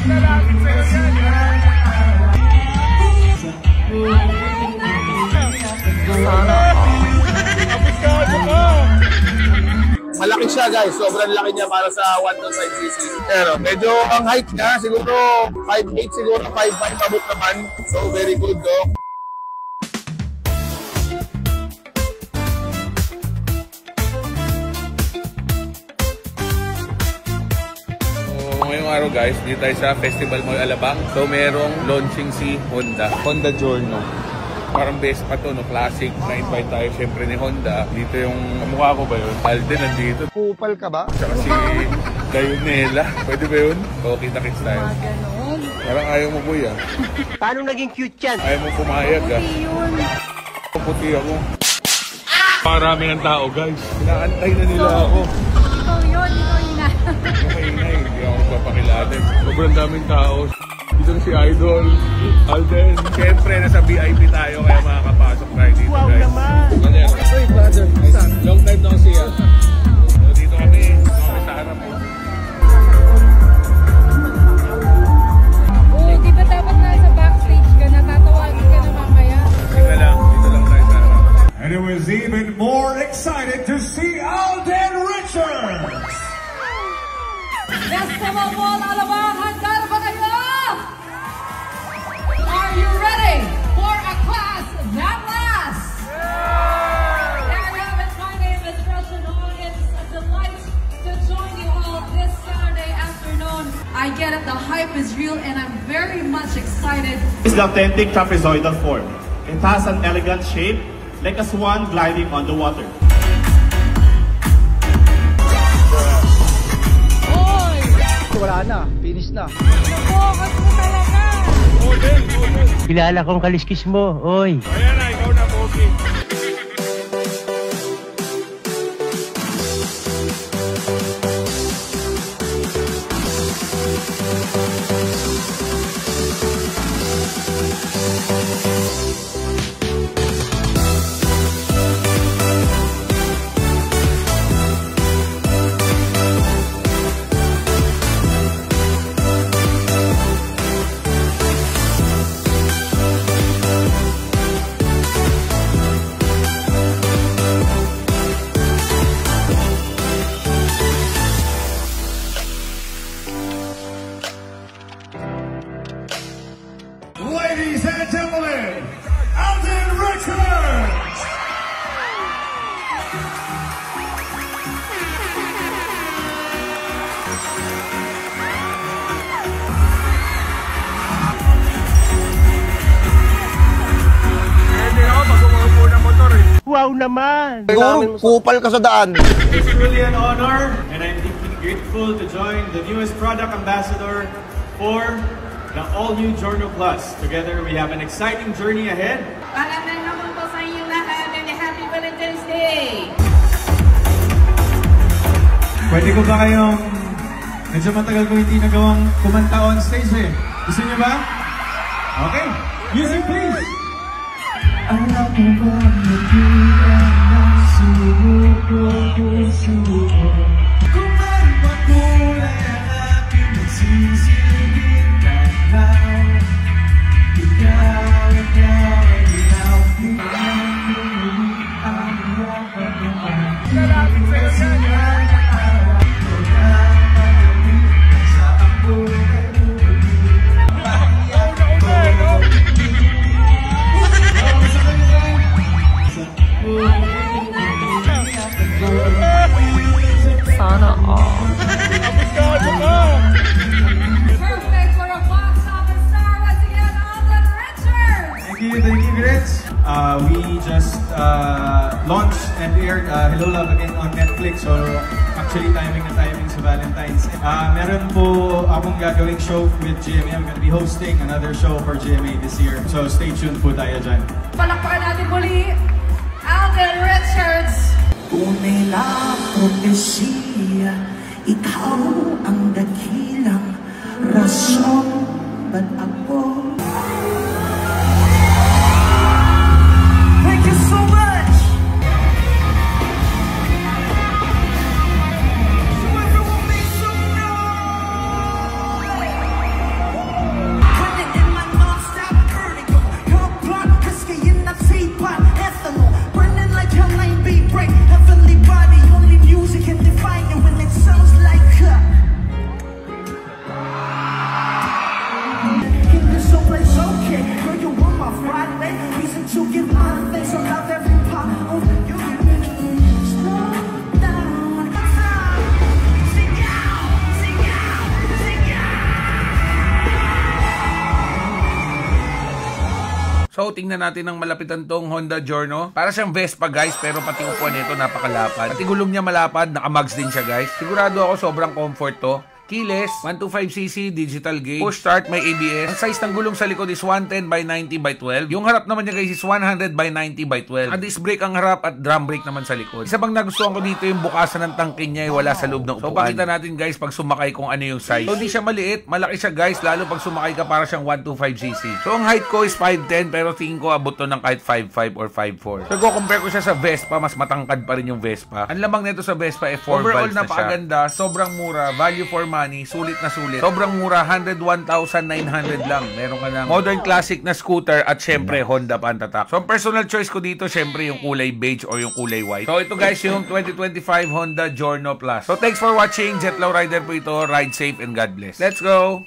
Nalapit sa'yo yan. Malaki siya guys, sobrang laki niya para sa 125cc. Pero medyo ang height niya, siguro 5'8", siguro 5'5", abot naman. So very good though. Ngayong araw guys, dito tayo sa Festival Mall Alabang. So merong launching si Honda Giorno. Parang best pa to, no? Classic. Na-invite tayo syempre ni Honda. Dito yung mukha ko ba yun? Alden nandito. Kupal ka ba? Tsaka si Dayonela. Pwede ba yun? O, kita-kits tayo. Ganon. Parang ayaw mo kuya. Paano naging cute yan? Ayaw mo pumayag ah. Puti yun. Puti ako. Marami ng tao guys. Inaantay na nila ako. Ikaw yun, ikaw yun na. Maingay, hindi ako magpapakilala. Sobrang daming tao. Dito na si Idol, Alden. Siyempre, nasa VIP tayo kaya makakapasok tayo dito guys. Wow naman! Hey brother, long time no see ah. So dito kami sa harap po. Oo, di ba dapat nasa backstage ka na, tatawagin ka na mamaya? Dito lang tayo sa harap. And it was even more excited to see Alden Richards! Festival Mall Alabang, handa na ba kayo? Are you ready for a class that lasts? There you have it. My name is Russian. It's a delight to join you all this Saturday afternoon. I get it, the hype is real and I'm very much excited. It's the authentic trapezoidal form. It has an elegant shape, like a swan gliding on the water. Wala na, finish na. Focus mo talaga! Model. Kilala kong kaliskis mo, oy. Ayan na, ikaw na, Pogi. Ladies and gentlemen, Alden Richards! Hindi ako pag umuupo ng motor eh. Wow naman! Siguro, kupal ka sa daan. It's truly an honor, and I'm deeply grateful to join the newest product ambassador for the all-new Giorno Plus. Together, we have an exciting journey ahead. Magandang naman po sa inyo lahat and Happy Valentine's Day! Pwede ko ba kayong medyo matagal ko hindi nagawang kumanta on stage eh. Gusto niyo ba? Okay. Music please! Alam mo ba nagilan ng sumuko kung ano makulay ang aking magsisilbing tanaw. Ikaw ay ilaw ang yapan naman. Nalapit sa'yo yan. Sana all. Perfect for a box office star once again, Alden Richards! Thank you, Grits. We just launched and aired Hello Love Again on Netflix. So actually timing sa Valentine's. Meron po akong gagawing show with GMA. I'm gonna be hosting another show for GMA this year. So stay tuned po tayo dyan. Palakpakan natin muli, Alden Richards! Tunay na propesya, ikaw ang dakilang rason, ba't ako? Thank you so much! So everyone make some noise! So, tingnan natin ng malapitan tong Honda Giorno. Para siyang Vespa guys, pero pati upuan nito napakalapad. Pati gulong niya malapad, naka-mags din siya guys. Sigurado ako sobrang comfort to. Keyless, 125cc, digital gauge, push start, may ABS. Ang size ng gulong sa likod is 110 by 90 by 12. Yung harap naman niya guys is 100 by 90 by 12. At disc brake ang harap at drum brake naman sa likod. Isa bang nagustuhan ko dito yung bukasan ng tangke niya, wala sa loob ng upuan. So pakita natin guys pag sumakay kung ano yung size. So hindi siya maliit, malaki siya guys, lalo pag sumakay ka para siyang 125cc. So ang height ko is 5'10", pero tingin ko abot to ng kahit 5'5 or 5'4. So compare ko siya sa Vespa, mas matangkad pa rin yung Vespa. Ang lamang nito sa Vespa ay 4 valves na siya. Napakaganda, sobrang mura, value for money, sulit na sulit. Sobrang mura, 101,900 lang. Meron ka ng modern classic na scooter at syempre Honda pa ang tatak. So ang personal choice ko dito syempre yung kulay beige or yung kulay white. So ito guys yung 2025 Honda Giorno Plus. So thanks for watching. Jetlaw Rider po ito. Ride safe and God bless. Let's go!